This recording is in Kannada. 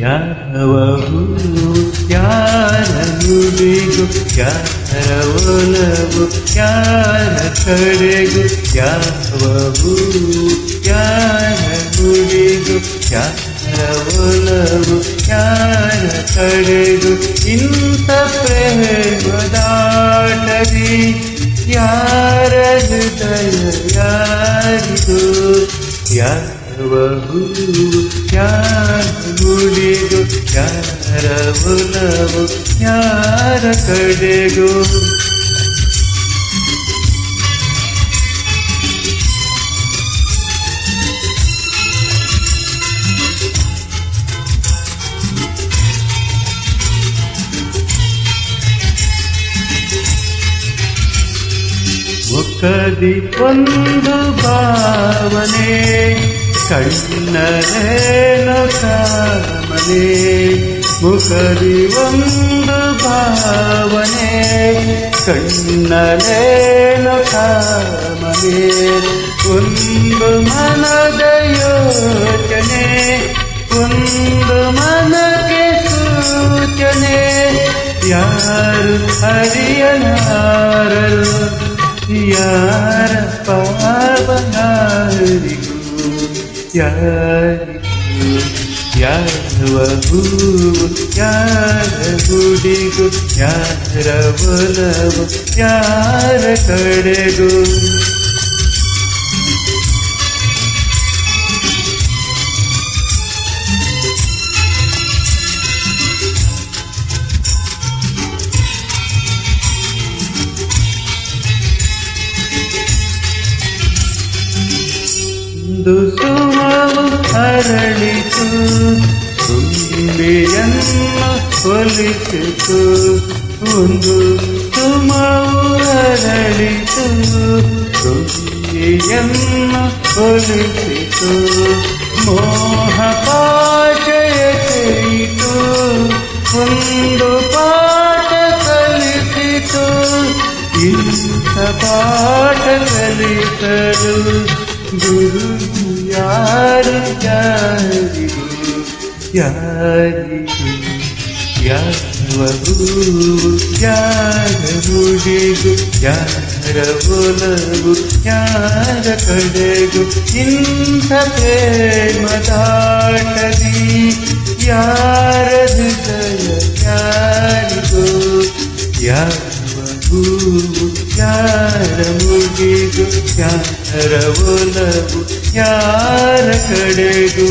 ಯಾವ ಹೂವು ಯಾರ ನುಡಿಗೂ ಯಾರ ಒಲವು ಯಾರ ಕಡೆಗೂ ಯಾವ ಹೂವು ಯಾರ ನುಡಿಗೂ ಯಾರ ಒಲವು ಯಾರ ಕಡೆಗೂ ಇಂಥ ಪ್ರೇಮದಾಟದಿ ಯಾರ ಹೃದಯ ಯಾರಿಗೂ ಯಾವ ಹೂವು ಯಾರ ನುಡಿಗೂ ಯಾರ ಒಲವು ಯಾರ ಕಡೆಗೂ ಮುಖದಿ ಒಂದು ಭಾವನೆ ಕಣ್ಣನೇನೋ ಕಾಮನೆ ಮುಖದಿ ಒಂದು ಭಾವನೆ ಕಣ್ಣನೇನೋ ಕಾಮನೆ ಒಂದು ಮನದ ಯೋಚನೆ ಒಂದು ಮನಗೆ ಸೂಚನೆ ಯಾರು ಹರಿಯಲಾರರು ಯಾರ ಪಾವನಾರಿಗೂ ಯಾರಿಗೂ ಯಾವ ಹೂವು ಯಾರ ಗುಡಿಗೂ ಯಾರ ಒಲವು ಯಾರ ಕಡೆಗೂ ಒಂದು ಸುಮವು ಅರಳಿತು ತುಂಬಿಯನ್ನು ಒಲಿಸಿತು ಒಂದು ಸುಮವು ಅರಳಿತು ತುಂಬಿಯನ್ನು ಒಲಿಸಿತು ಮೋಹ ಪಾಠಯಿತು ಒಂದು ಪಾಠ ಕಲಿಸಿತು ಇಂಥ ಪಾಠ ಕಲಿಸಲು ಗುರು ಯಾರು ಯಾರಿಗೂ ಯಾರಿಗೂ ಯಾವ ಹೂವು ಯಾರ ನುಡಿಗೂ ಯಾರ ಒಲವು ಯಾರ ಕಡೆಗೂ ಇಂಥ ಪ್ರೇಮದಾಟದಿ ಯಾರ ಹೃದಯ ಯಾರಿಗೂ ಯಾವ ಹೂವು ಯಾರ ಮುಗಿಗೂ ಯಾರ ಒಲವು ಯಾರ ಕಡೆಗೂ